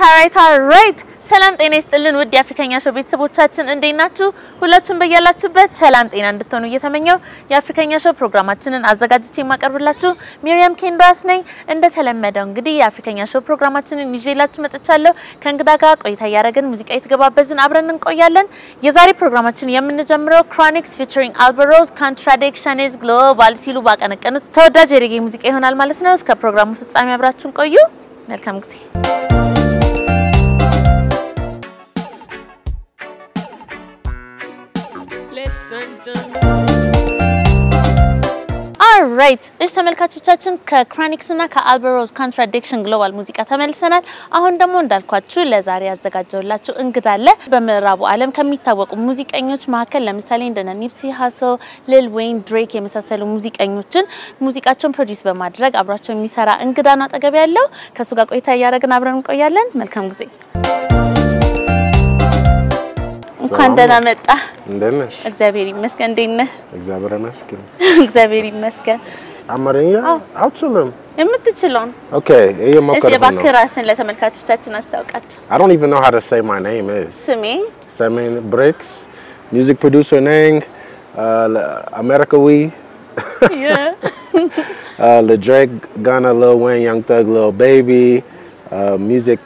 right. ሰላም ጤና ይስጥልን ውድ የአፍሪካኛ ሾው ቤተሰቦቻችን እንዴት ናችሁ? ሁላችሁም በያላችሁበት ሰላም ጤና እንድትሆኑ እየተመኘው የአፍሪካኛ ሾው ፕሮግራማችንን አዘጋጅቼ ማቀርብላችሁ ሚሪያም ኬንዳስ ነኝ። እንደተለመደው እንግዲህ የአፍሪካኛ ሾው ፕሮግራማችንን ይዤላችሁ መጥቻለሁ። ከእንግዳ ጋር ቆይታ ያደረግን ሙዚቃ የተገባበዝን አብረን እንቆያለን። የዛሬ ፕሮግራማችን የምንጀምረው Chronixx featuring Alba Rose Contradiction is Global ሲሉ ባቀነቀኑት ተወዳጅ የሬጌ ሙዚቃ ይሆናል ማለት ነው። እስከ ፕሮግራሙ ፍጻሜ አብራችሁን ቆዩ። መልካም ጊዜ። All right. እሺ ተመልካቾቻችን ከክራኒክስ እና ከአልባ ሮዝ ኮንትራዲክሽን ግሎባል ሙዚቃ ተመልሰናል። አሁን ደግሞ እንዳልኳችሁ ለዛሬ ያዘጋጀውላችሁ እንግዳ አለ። በምዕራቡ ዓለም ከሚታወቁ ሙዚቀኞች መካከል ለምሳሌ እንደነ ኒፕሲ ሃስል፣ ሊል ዌይን፣ ድሬክ የመሳሰሉ ሙዚቀኞችን ሙዚቃቸውን ፕሮዲዩስ በማድረግ አብራቸው የሚሰራ እንግዳ ነው አጠገብ ያለው። ከሱ ጋር ቆይታ ያደረግን አብረን እንቆያለን። መልካም ጊዜ። እንኳን ደህና መጣ። እንደነሽ? እግዚአብሔር ይመስገን። እንዴት ነህ? እግዚአብሔር ይመስገን። እግዚአብሔር ይመስገን። አማርኛ አውችልም። የምትችለው? Okay, እየሞከርኩ ነው። የባክህ ራስን ለተመልካቾቻችን አስታውቃቸው። I don't even know how to say my name is. ስሜ Bricks, music producer name, America we. Yeah. Lil Drake, Ghana, Lil Wayne, Young Thug, Lil Baby, music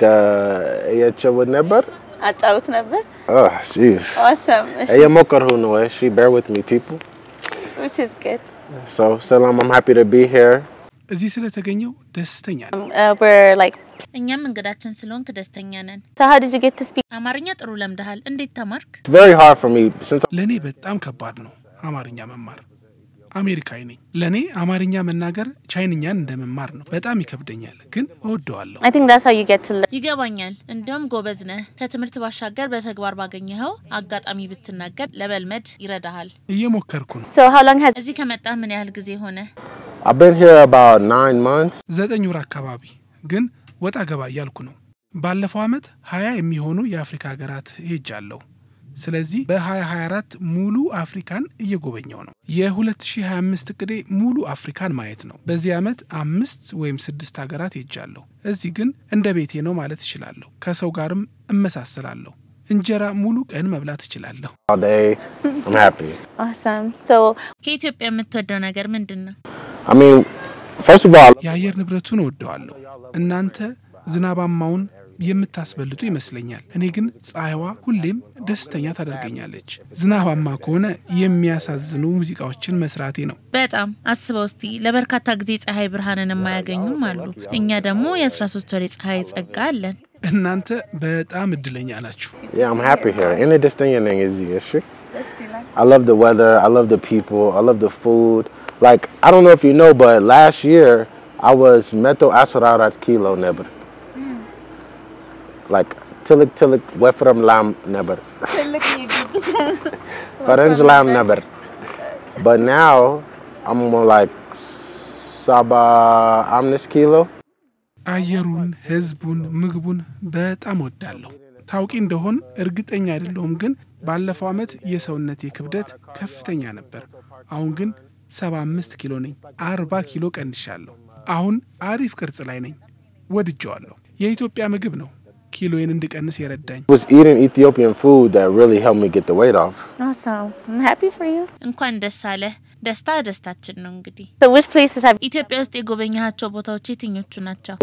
with never. አጫውት ነበር? Oh, jeez. Awesome. እየሞከርኩ ነው. She bear with me people. Which is good. So, Salam, I'm happy to be here. እዚህ ስለተገኘው ደስተኛ ነኝ። We're like እኛም እንግዳችን ስለሆንክ ደስተኛ ነን። So how did you get to speak? አማርኛ ጥሩ ለምደሃል። እንዴት ተማርክ? It's very hard for me since ለኔ በጣም ከባድ ነው አማርኛ መማር። አሜሪካዊ ነኝ። ለኔ አማርኛ መናገር ቻይንኛን እንደመማር ነው። በጣም ይከብደኛል ግን እወደዋለሁ። I think that's how you get to learn. ይገባኛል። እንደውም ጎበዝ ነህ። ከትምህርት ባሻገር በተግባር ባገኘኸው አጋጣሚ ብትናገር ለበልመድ ይረዳሃል። እየሞከርኩ ነው። So how long has እዚህ ከመጣ ምን ያህል ጊዜ ሆነ? I've been here about 9 months. 9 ወር አካባቢ ግን ወጣ ገባ እያልኩ ነው። ባለፈው አመት 20 የሚሆኑ የአፍሪካ ሀገራት ሄጃለሁ። ስለዚህ በ2024 ሙሉ አፍሪካን እየጎበኘው ነው። የ2025 እቅዴ ሙሉ አፍሪካን ማየት ነው። በዚህ አመት 5 ወይም 6 ሀገራት ሄጃለሁ። እዚህ ግን እንደ ቤቴ ነው ማለት እችላለሁ። ከሰው ጋርም እመሳሰላለሁ። እንጀራ ሙሉ ቀን መብላት እችላለሁ። All day, I'm happy. Awesome. So ከኢትዮጵያ የምትወደው ነገር ምንድነው? I mean, first of all, የአየር ንብረቱን እወደዋለሁ። እናንተ ዝናባማውን የምታስበልጡ ይመስለኛል። እኔ ግን ፀሐይዋ ሁሌም ደስተኛ ታደርገኛለች። ዝናባማ ከሆነ የሚያሳዝኑ ሙዚቃዎችን መስራቴ ነው። በጣም አስበው እስቲ ለበርካታ ጊዜ ፀሐይ ብርሃንን የማያገኙም አሉ። እኛ ደግሞ የ13 ወር ፀሐይ ጸጋ አለን። እናንተ በጣም እድለኛ ናችሁ። yeah, I'm happy here. And this thing is easy. I love the weather, I love the people, I love the food. Like, I don't know if you know, but last year I was methyl acetarat kilo never. Like tilik wefram lam never. Faranj lam never. But now I'm more like saba amnis kilo. አየሩን፣ ህዝቡን፣ ምግቡን በጣም ወዳለሁ። ታውቂ እንደሆን እርግጠኛ አይደለሁም ግን ባለፈው አመት የሰውነቴ ክብደት ከፍተኛ ነበር። አሁን ግን 75 ኪሎ ነኝ። 40 ኪሎ ቀንሻለሁ። አሁን አሪፍ ቅርጽ ላይ ነኝ። ወድጄዋለሁ። የኢትዮጵያ ምግብ ነው ኪሎዬን እንድቀንስ የረዳኝ። I was eating Ethiopian food that really helped me get the weight off. awesome. I'm happy for you. እንኳን ደስ አለ። ደስታ ደስታችን ነው እንግዲህ። So which places have ኢትዮጵያ ውስጥ የጎበኛቸው ቦታዎች የትኞቹ ናቸው?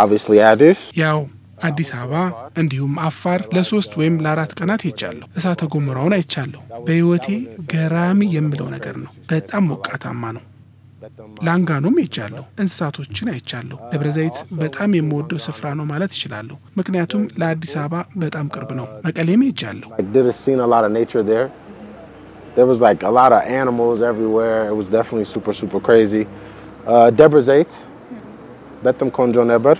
Obviously Addis. ያው አዲስ አበባ እንዲሁም አፋር ለ3 ወይም ለ4 ቀናት ሄጃለሁ። እሳተ ገሞራውን አይቻለሁ። በህይወቴ ገራሚ የምለው ነገር ነው። በጣም ሞቃታማ ነው። ላንጋኖም ሄጃለሁ። እንስሳቶችን አይቻለሁ። ደብረ ዘይት በጣም የምወደው ስፍራ ነው ማለት እችላለሁ። ምክንያቱም ለአዲስ አበባ በጣም ቅርብ ነው። መቀሌም ሄጃለሁ። I did seen a lot of nature there. There was like a lot of animals everywhere. It was definitely super crazy. Debre Zeit, Betum Konjo Neber.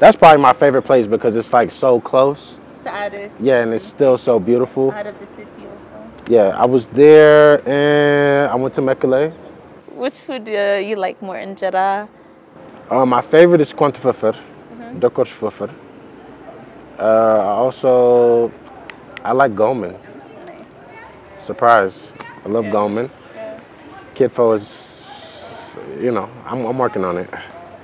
That's probably my favorite place because it's like so close. to Addis? Yeah, and it's still so beautiful. Out of the city also. Yeah, I was there and I went to Mekelle. Which food you like more, injera? My favorite is Quantifafer, Dokosfafer. Also, I like Gomen. Surprise. I love Gomen. Kidfo is, you know, I'm working on it.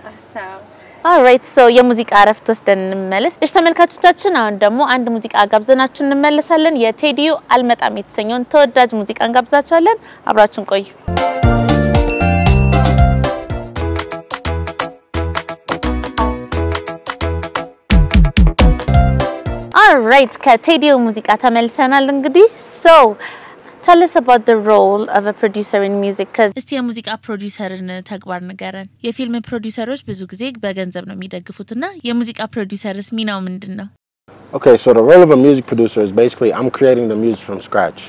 Awesome. Alright, so የሙዚቃ አረፍት ወስደን እንመለስ። እሺ ተመልካቾቻችን አሁን ደግሞ አንድ ሙዚቃ ጋብዘናችሁ እንመለሳለን። የቴዲዮ አልመጣም የተሰኘውን ተወዳጅ ሙዚቃን ጋብዛችኋለን። አብራችሁን ቆዩ። Alright, ከቴዲዮ ሙዚቃ ተመልሰናል እንግዲህ. So tell us about the role of a producer in music cuz እስቲ የሙዚቃ ፕሮዲዩሰርን ተግባር ንገረን። የፊልም ፕሮዲዩሰሮች ብዙ ጊዜ በገንዘብ ነው የሚደግፉትና የሙዚቃ ፕሮዲዩሰርስ ሚናው ምንድነው? Okay, so the role of a music producer is basically I'm creating the music from scratch.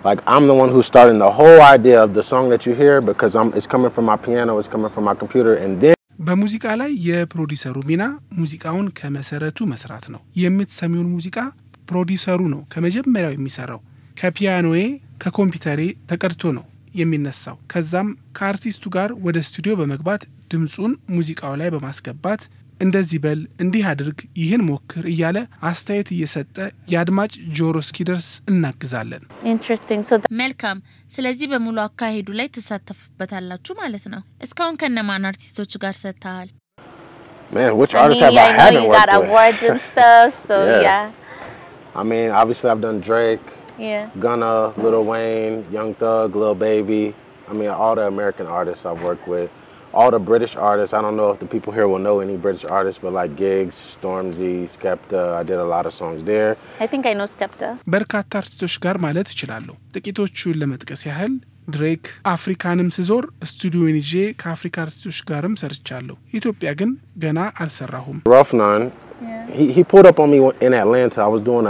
Like I'm the one who's starting the whole idea of the song that you hear because it's coming from my piano, it's coming from my computer and then በሙዚቃ ላይ የፕሮዲዩሰሩ ሚና ሙዚቃውን ከመሰረቱ መስራት ነው። የምትሰሚውን ሙዚቃ ፕሮዲዩሰሩ ነው ከመጀመሪያው የሚሰራው። ከፒያኖዬ ከኮምፒውተሬ ተቀድቶ ነው የሚነሳው። ከዛም ከአርቲስቱ ጋር ወደ ስቱዲዮ በመግባት ድምጹን ሙዚቃው ላይ በማስገባት እንደዚህ በል እንዲህ አድርግ ይሄን ሞክር እያለ አስተያየት እየሰጠ ያድማጭ ጆሮ እስኪደርስ እናግዛለን። Interesting. So መልካም ስለዚህ በሙሉ አካሄዱ ላይ ተሳተፍበታላችሁ ማለት ነው። እስካሁን ከነማን አርቲስቶች ጋር ሰርተሃል? Man, which artists have I haven't you worked got with? awards and stuff, so yeah. I mean, obviously I've done Drake, Gunna, Lil Wayne, Young Thug, Lil Baby. I mean, all the American artists I've worked with. All the British artists, I don't know if the people here will know any British artists, but like Giggs, Stormzy, Skepta, I did a lot of songs there. I think I know Skepta. በርካታ አርቲስቶች ጋር ማለት ይችላል። ጥቂቶቹን ለመጥቀስ ያህል ድሬክ አፍሪካንም ስዞር ስቱዲዮን ይዤ ከአፍሪካ አርቲስቶች ጋርም ሰርቻለሁ። ኢትዮጵያ ግን ገና አልሰራሁም። Rofnan, he pulled up on me in Atlanta. I was doing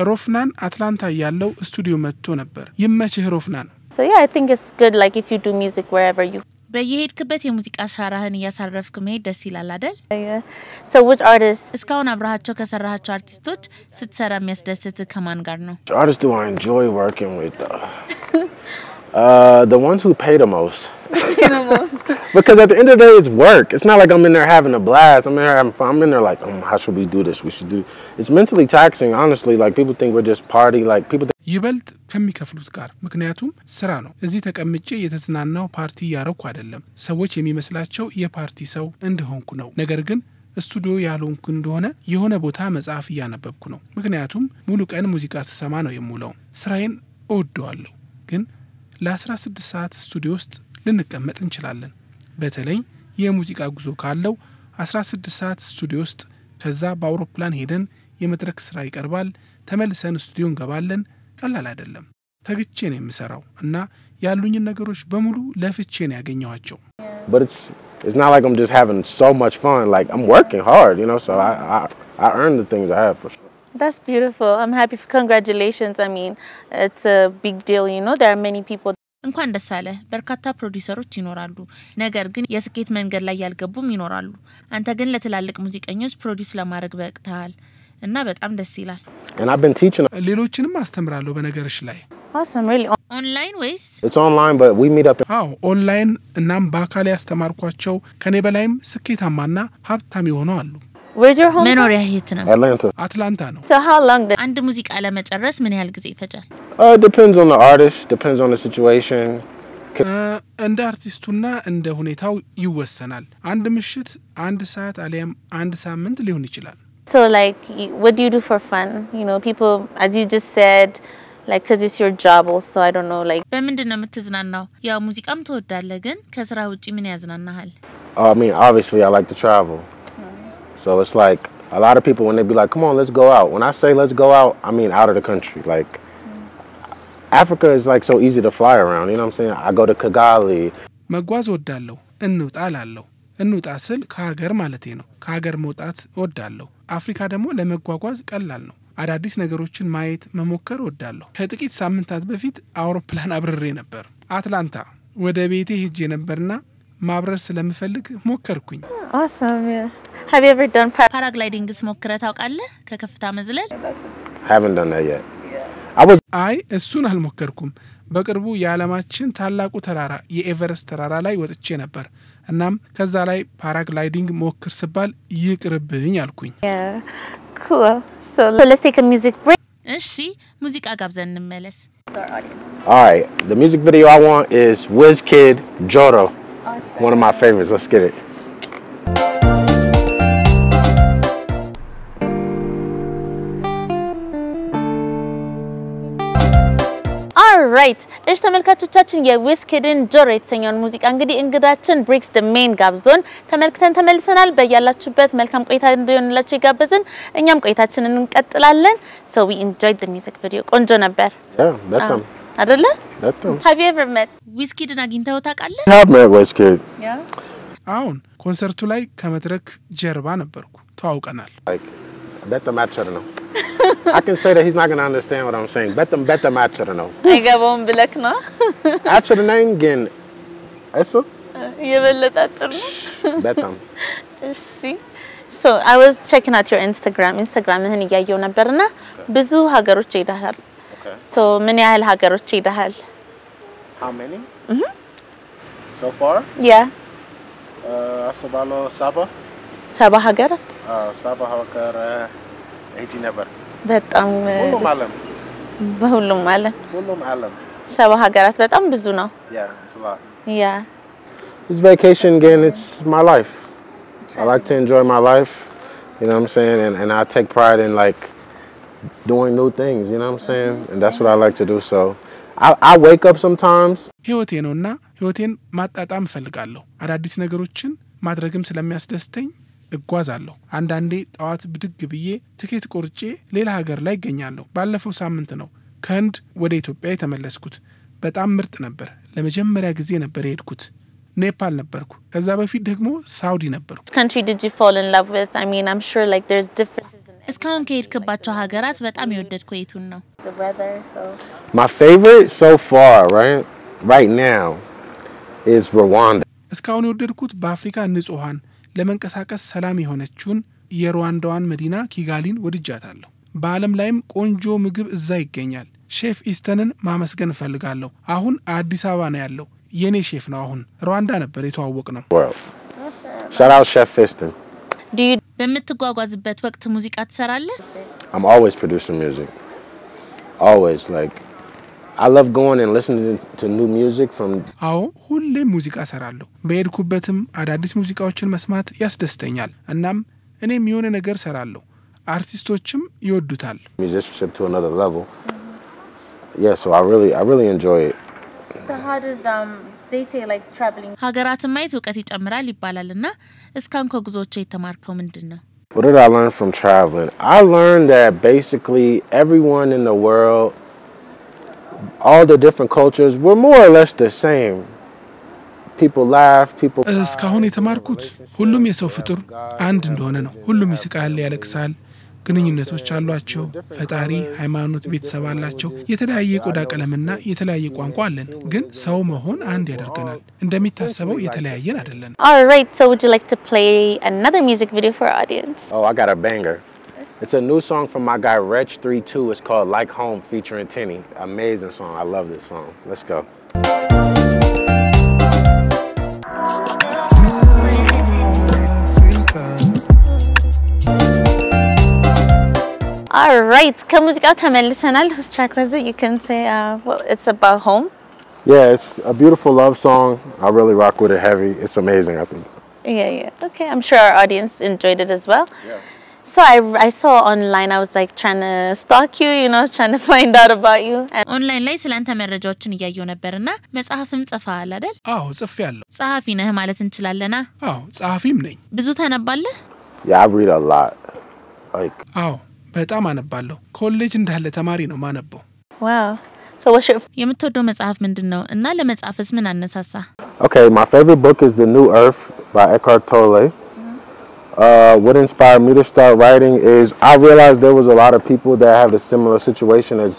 ሮፍናን አትላንታ ያለው ስቱዲዮ መጥቶ ነበር። ይመችህ ሮፍናን። So yeah, I think it's good like if you do music wherever you በየሄድክበት የሙዚቃ ሻራህን ያሳረፍክ መሄድ ደስ ይላል አይደል? So which artists እስካሁን አብራሃቸው ከሰራሃቸው አርቲስቶች ስትሰራ የሚያስደስት ከማን ጋር ነው? artists do I enjoy working with? The ones who pay the most. Because at the end of the day, it's work. It's not like I'm in there having a blast. I'm in there having fun. I'm in there like, how should we do this? We should do. It's mentally taxing, honestly. Like people think we're just party. Like people. ይበልጥ ከሚከፍሉት ጋር ምክንያቱም ስራ ነው። እዚህ ተቀምጬ የተዝናናው ፓርቲ ያረኩ አይደለም። ሰዎች የሚመስላቸው የፓርቲ ሰው እንደሆንኩ ነው። ነገር ግን ስቱዲዮ ያለውንኩ እንደሆነ የሆነ ቦታ መጽሐፍ ያነበብኩ ነው። ምክንያቱም ሙሉ ቀን ሙዚቃ ስሰማ ነው የምውለው። ስራዬን እወደዋለሁ። ግን ለ16 ሰዓት ስቱዲዮ ውስጥ ልንቀመጥ እንችላለን። በተለይ የሙዚቃ ጉዞ ካለው 16 ሰዓት ስቱዲዮ ውስጥ ከዛ በአውሮፕላን ሄደን የመድረክ ስራ ይቀርባል። ተመልሰን ስቱዲዮ እንገባለን። ቀላል አይደለም። ተግቼ ነው የምሰራው እና ያሉኝ ነገሮች በሙሉ ለፍቼ ነው ያገኘዋቸው። But it's not like I'm just having so much fun. Like I'm working hard, you know, so I earn the things I have for sure. That's beautiful. I'm happy for congratulations. I mean, it's a big deal, you know. There are many people እንኳን ደስ አለ። በርካታ ፕሮዲዩሰሮች ይኖራሉ። ነገር ግን የስኬት መንገድ ላይ ያልገቡም ይኖራሉ። አንተ ግን ለትላልቅ ሙዚቀኞች ፕሮዲዩስ ለማድረግ በቅተሃል እና በጣም ደስ ይላል። And I've been teaching. ሌሎችንም አስተምራለሁ በነገርሽ ላይ። Awesome, really. ኦንላይን ወይስ? It's online, but we meet up. ኦንላይን እናም በአካል ያስተማርኳቸው ከኔ በላይም ስኬታማና ሀብታም ይሆናሉ አሉ። Where's your home? መኖሪያ የት ነው? Atlanta. አትላንታ ነው። So how long did አንድ ሙዚቃ ለመጨረስ ምን ያህል ጊዜ ይፈጃል? It depends on the artist, depends on the situation. እንደ አርቲስቱና እንደ ሁኔታው ይወሰናል። አንድ ምሽት፣ አንድ ሰዓት አሊያም አንድ ሳምንት ሊሆን ይችላል። So like what do you do for fun? You know, people as you just said like cuz it's your job also, I don't know like በምንድነው የምትዝናናው? ያው ሙዚቃም ትወዳለህ ግን ከስራ ውጪ ምን ያዝናናሃል? I mean, obviously I like to travel. So it's like a lot of people when they be like, "Come on, let's go out." When I say let's go out, I mean out of the country. Like Africa is like so easy to fly around, you know what I'm saying? I go to Kigali. መጓዝ ወዳለሁ እንውጣ ላለሁ እንውጣ ስል ከሀገር ማለቴ ነው። ከሀገር መውጣት ወዳለሁ። አፍሪካ ደግሞ ለመጓጓዝ ቀላል ነው። አዳዲስ ነገሮችን ማየት መሞከር ወዳለሁ። ከጥቂት ሳምንታት በፊት አውሮፕላን አብረሬ ነበር። አትላንታ ወደ ቤቴ ሄጄ ነበርና ማብረር ስለምፈልግ ሞከርኩኝ። Awesome. Yeah. Have you ever done ፓራግላይዲንግስ ሞክረህ ታውቃለህ? ከከፍታ መዝለል? Haven't done that yet. አይ እሱን አልሞከርኩም። በቅርቡ የዓለማችን ታላቁ ተራራ የኤቨረስት ተራራ ላይ ወጥቼ ነበር። እናም ከዛ ላይ ፓራግላይዲንግ ሞክር ስባል ይቅርብኝ አልኩኝ። Yeah. Cool. So let's take a music break. እሺ ሙዚቃ ጋብዘን እንመለስ። All right, the music video I want is Wizkid Joro. Awesome. One of my favorites. Let's get it. Alright እሺ ተመልካቾቻችን የዊዝኪድን ጆሮ የተሰኘውን ሙዚቃ እንግዲህ እንግዳችን ብሪክስ the main ጋብዞን ተመልክተን ተመልሰናል በያላችሁበት መልካም ቆይታ እንዲሆንላችሁ ይጋብዝን እኛም ቆይታችንን እንቀጥላለን so we enjoyed the music video ቆንጆ ነበር በጣም አይደለ በጣም Have you ever met ዊዝኪድን አግኝተው ታውቃለህ? have met Wizkid አሁን ኮንሰርቱ ላይ ከመድረክ ጀርባ ነበርኩ ተዋውቀናል like bet the match ነው I can say that he's not going to understand what I'm saying. Bet the match to know. አይገባውም ብለክ ነው Actually name again. Eso? የበለጠ አጭር ነው Bet them. እሺ So I was checking out your Instagramህን እያየው ነበርና ብዙ ሀገሮች ሄደሃል Okay. So ምን ያህል ሀገሮች ሄደሃል How many? So far? Yeah Asabalo Saba. ሰባ ሀገራት Saba ሀገር ሄጂ ነበር በጣም ሁሉም ዓለም በሁሉም ዓለም ሰባ ሀገራት በጣም ብዙ ነው Yeah, it's a lot. Yeah This vacation again, it's my life. I like to enjoy my life, you know what I'm saying? And I take pride in like doing new things, you know what I'm saying? And that's what I like to do. So I wake up sometimes. ህይወቴ ነውና ህይወቴን ማጣጣም ፈልጋለሁ አዳዲስ ነገሮችን ማድረግም ስለሚያስደስተኝ እጓዛለሁ አንዳንዴ ጣዋት ብድግ ብዬ ትኬት ቆርጬ ሌላ ሀገር ላይ ገኛለሁ ባለፈው ሳምንት ነው ከህንድ ወደ ኢትዮጵያ የተመለስኩት በጣም ምርጥ ነበር ለመጀመሪያ ጊዜ ነበር የሄድኩት ኔፓል ነበርኩ ከዛ በፊት ደግሞ ሳውዲ ነበርኩ country did you fall in love with I mean I'm sure like there's differences in እስካሁን ከሄድክባቸው ሀገራት በጣም የወደድከው የቱን ነው the weather so My favorite so far, right now is Rwanda. እስካሁን የወደድኩት በአፍሪካ ንጹሃን ለመንቀሳቀስ ሰላም የሆነችውን የሩዋንዳዋን መዲና ኪጋሊን ወድጃታለሁ በአለም ላይም ቆንጆ ምግብ እዛ ይገኛል ሼፍ ኢስተንን ማመስገን ፈልጋለሁ አሁን አዲስ አበባ ነው ያለው የኔ ሼፍ ነው አሁን ሩዋንዳ ነበር የተዋወቅነው Shout out Chef Easton. do you በምትጓጓዝበት ወቅት ሙዚቃ ትሰራለህ I'm always producing music. Always like I love going and listening to new music from አዎ ሁሌ ሙዚቃ ሰራለሁ በሄድኩበትም አዳዲስ ሙዚቃዎችን መስማት ያስደስተኛል እናም እኔም የሆነ ነገር ሰራለሁ አርቲስቶችም ይወዱታል musicianship to another level. Yeah, so I really enjoy it. so how does they say like traveling ሀገራትን ማየት ዕውቀት ይጨምራል ይባላልና እስካሁን ከጉዞዎች የተማርከው ምንድነው What did I learn from traveling? I learned that basically everyone in the world, all the different cultures, we're more or less the same. People laugh, people እስካሁን የተማርኩት ሁሉም የሰው ፍጡር አንድ እንደሆነ ነው ሁሉም ይስቃል ያለቅሳል ግንኙነቶች አሏቸው ፈጣሪ ሃይማኖት ቤተሰብ አላቸው የተለያየ ቆዳ ቀለምና የተለያየ ቋንቋ አለን ግን ሰው መሆን አንድ ያደርገናል እንደሚታሰበው የተለያየን አይደለም All right so would you like to play another music video for our audience Oh, I got a banger. It's a new song from my guy Reg32. It's called Like Home featuring Tinny. Amazing song. I love this song. Let's go. All right ከሙዚቃው ተመልሰናል whose track was it you can say well it's about home Yeah, it's a beautiful love song. I really rock with it heavy. It's amazing, I think. Yeah okay I'm sure our audience enjoyed it as well Yeah. so I saw online I was like trying to stalk you you know trying to find out about you and ኦንላይን ላይ ስላንተ መረጃዎችን እያየው ነበርና መጽሐፍም ጽፈሃል አይደል አዎ ጽፌያለሁ ጸሐፊ ነህ ማለት እንችላለና አዎ ጸሐፊም ነኝ ብዙ ተነባለህ Yeah, I read a lot. Like አዎ በጣም አነባለሁ ኮሌጅ እንዳለ ተማሪ ነው ማነበው wow so what's your የምትወደው መጽሐፍ ምንድነው እና ለመጽሐፍስ ምን አነሳሳ Okay, my favorite book is The New Earth by Eckhart Tolle. What inspired me to start writing is I realized there was a lot of people that have a similar situation as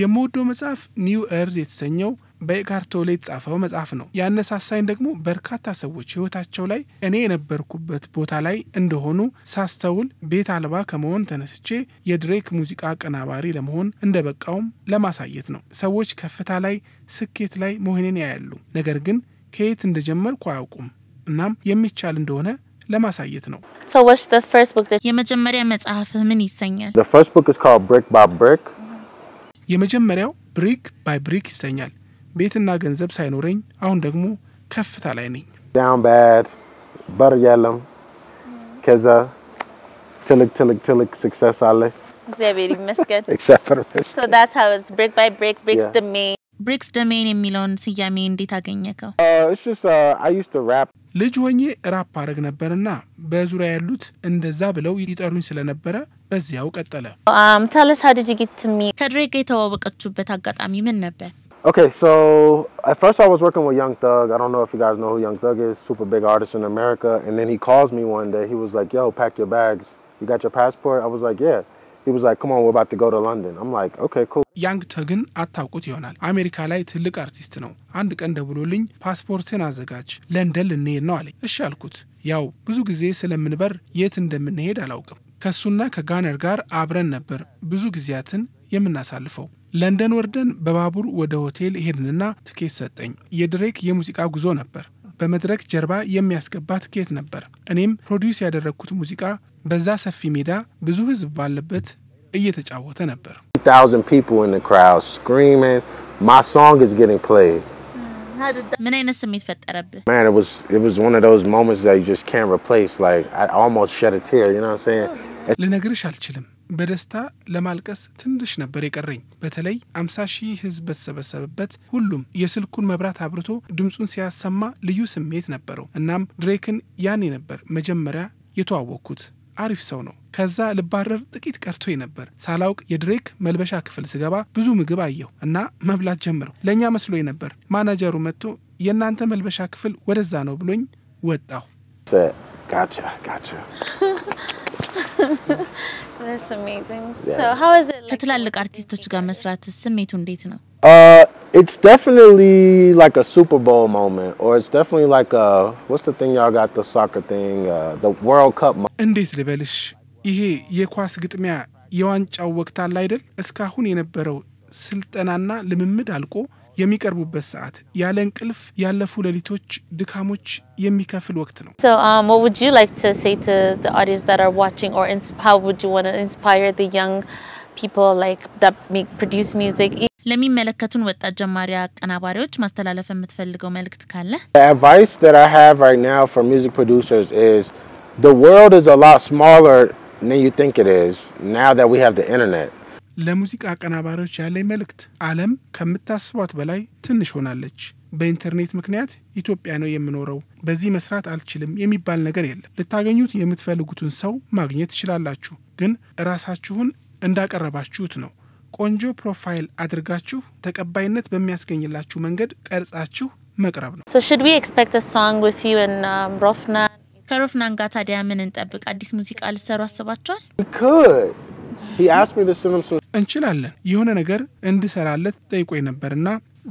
የምወደው መጽሐፍ ኒው ኤርዝ የተሰኘው በኤካርት ቶሌ የተጻፈው መጽሐፍ ነው ያነሳሳኝ ደግሞ በርካታ ሰዎች ህይወታቸው ላይ እኔ የነበርኩበት ቦታ ላይ እንደሆኑ ሳስተውል ቤት አልባ ከመሆን ተነስቼ የድሬክ ሙዚቃ አቀናባሪ ለመሆን እንደበቃውም ለማሳየት ነው ሰዎች ከፍታ ላይ ስኬት ላይ መሆኔን ያያሉ ነገር ግን ከየት እንደጀመርኩ አያውቁም እናም የሚቻል እንደሆነ ለማሳየት ነው so what's the first book that የመጀመሪያ መጽሐፍህ ምን ይሰኛል The first book is called Brick by Brick. የመጀመሪያው ብሪክ ባይ ብሪክ ይሰኛል ቤትና ገንዘብ ሳይኖረኝ አሁን ደግሞ ከፍታ ላይ ነኝ Down bad, butter yellow, keza, tilik success ale. እግዚአብሔር ይመስገን Except for this. so that's how it's brick by brick bricks Yeah. the main Bricks Domain የሚለውን ስያሜ እንዴት አገኘከው? It's just I used to rap. ልጅ ሆኜ ራፕ አረግ ነበርና በዙሪያ ያሉት እንደዛ ብለው ይጠሩኝ ስለነበረ በዚያው ቀጠለ። Tell us how did you get to meet? ከድሬክ ጋር የተዋወቀችበት አጋጣሚ ምን ነበር? Okay, so at first I was working with Young Thug. I don't know if you guys know who Young Thug is, super big artist in America. And then he calls me one day. He was like, yo, pack your bags. You got your passport? I was like, yeah. He was like, come on, we're about to go to London. I'm like, okay, cool. Young Thugን አታውቁት ይሆናል። አሜሪካ ላይ ትልቅ አርቲስት ነው። አንድ ቀን ደውሎልኝ ፓስፖርትን አዘጋጅ ለንደን ልንሄድ ነው አለኝ። እሺ አልኩት። ያው ብዙ ጊዜ ስለምንበር የት እንደምንሄድ አላውቅም። ከሱና ከጋነር ጋር አብረን ነበር ብዙ ጊዜያትን የምናሳልፈው። ለንደን ወርደን በባቡር ወደ ሆቴል ሄድንና ትኬት ሰጠኝ። የድሬክ የሙዚቃ ጉዞ ነበር። በመድረክ ጀርባ የሚያስገባ ትኬት ነበር። እኔም ፕሮዲዩስ ያደረኩት ሙዚቃ በዛ ሰፊ ሜዳ ብዙ ህዝብ ባለበት እየተጫወተ ነበር። 1,000 people in the crowd screaming. My song is getting played. ምን አይነት ስሜት ፈጠረብህ? Man, it was one of those moments that you just can't replace. Like I almost shed a tear, you know what I'm saying? ልነግርሽ አልችልም። በደስታ ለማልቀስ ትንሽ ነበር የቀረኝ። በተለይ 50,000 ህዝብ በተሰበሰበበት ሁሉም የስልኩን መብራት አብርቶ ድምጹን ሲያሰማ ልዩ ስሜት ነበረው። እናም ድሬክን ያኔ ነበር መጀመሪያ የተዋወቅኩት። አሪፍ ሰው ነው። ከዛ ልባረር ጥቂት ቀርቶኝ ነበር። ሳላውቅ የድሬክ መልበሻ ክፍል ስገባ ብዙ ምግብ አየሁ እና መብላት ጀመርኩ። ለኛ መስሎኝ ነበር። ማናጀሩ መጥቶ የናንተ መልበሻ ክፍል ወደዛ ነው ብሎኝ ወጣሁ። Gotcha. That's amazing. Yeah. So how is it like ከትላልቅ አርቲስቶች ጋር መስራት ስሜቱ እንዴት ነው? It's definitely like a Super Bowl moment, or it's definitely like what's the thing y'all got, the soccer thing, the World Cup. እንዴት ልበልሽ? ይሄ የኳስ ግጥሚያ የዋንጫው ወቅት አለ አይደል? እስካሁን የነበረው ስልጠናና ልምምድ አልቆ የሚቀርቡበት ሰዓት ያለ እንቅልፍ ያለፉ ሌሊቶች ድካሞች የሚከፍል ወቅት ነው። So what would you like to say to the audience that are watching, or how would you want to inspire the young people like that produce music? ለሚመለከቱን ወጣት ጀማሪ አቀናባሪዎች ማስተላለፍ የምትፈልገው መልእክት ካለ? The advice that I have right now for music producers is the world is a lot smaller than you think it is now that we have the internet. ለሙዚቃ አቀናባሪዎች ያለኝ መልእክት ዓለም ከምታስቧት በላይ ትንሽ ሆናለች። በኢንተርኔት ምክንያት ኢትዮጵያ ነው የምኖረው፣ በዚህ መስራት አልችልም የሚባል ነገር የለም። ልታገኙት የምትፈልጉትን ሰው ማግኘት ትችላላችሁ፣ ግን ራሳችሁን እንዳቀረባችሁት ነው። ቆንጆ ፕሮፋይል አድርጋችሁ ተቀባይነት በሚያስገኝላችሁ መንገድ ቀርጻችሁ መቅረብ ነው። So should we expect a song with you and Rofnan? ከሮፍናን ጋር ታዲያ ምን እንጠብቅ? አዲስ ሙዚቃ ልትሰሩ አስባችኋል? We could. He asked me to send him some. እንችላለን። የሆነ ነገር እንድሰራለት ጠይቆኝ ነበርና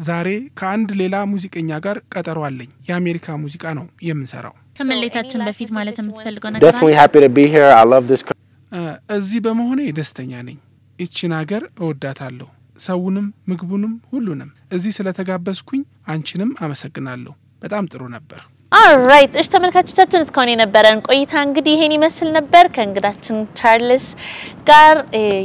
ዛሬ ከአንድ ሌላ ሙዚቀኛ ጋር ቀጠሮ አለኝ። የአሜሪካ ሙዚቃ ነው የምንሰራው። ከመለየታችን በፊት ማለት የምትፈልገው ነገር አለ? Definitely happy to be here. I love this. እዚህ በመሆኔ ደስተኛ ነኝ። እቺን ሀገር እወዳታለሁ። ሰውንም ምግቡንም ሁሉንም። እዚህ ስለተጋበዝኩኝ አንቺንም አመሰግናለሁ። በጣም ጥሩ ነበር። All right, እሺ ተመልካቾቻችን እስካሁን የነበረን ቆይታ እንግዲህ ይሄን ይመስል ነበር። ከእንግዳችን ቻርልስ ጋር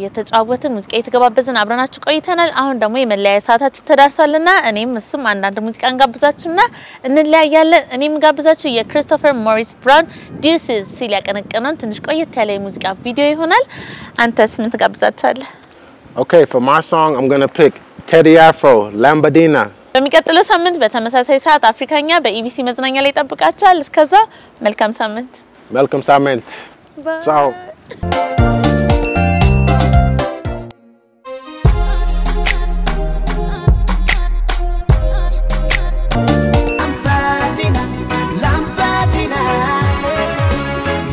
የተጫወትን ሙዚቃ የተገባበዝን አብረናችሁ ቆይተናል። አሁን ደግሞ የመለያየ ሰዓታችን ተዳርሷልና እኔም እሱም አንዳንድ ሙዚቃ እንጋብዛችሁና እንለያያለን። እኔም ጋብዛችሁ የክሪስቶፈር ሞሪስ ብራውን Deuces ሲል ያቀነቀነውን ትንሽ ቆየት ያለ የሙዚቃ ቪዲዮ ይሆናል። አንተስ ምን ትጋብዛችኋለህ? Okay, for my song I'm going to pick Teddy Afro, Lambadina. በሚቀጥለው ሳምንት በተመሳሳይ ሰዓት አፍሪካኛ በኢቢሲ መዝናኛ ላይ ተጠብቃችኋል። እስከዛ መልካም ሳምንት። Welcome Sament. Ciao. Lampadina, Lampadina,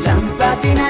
Lampadina,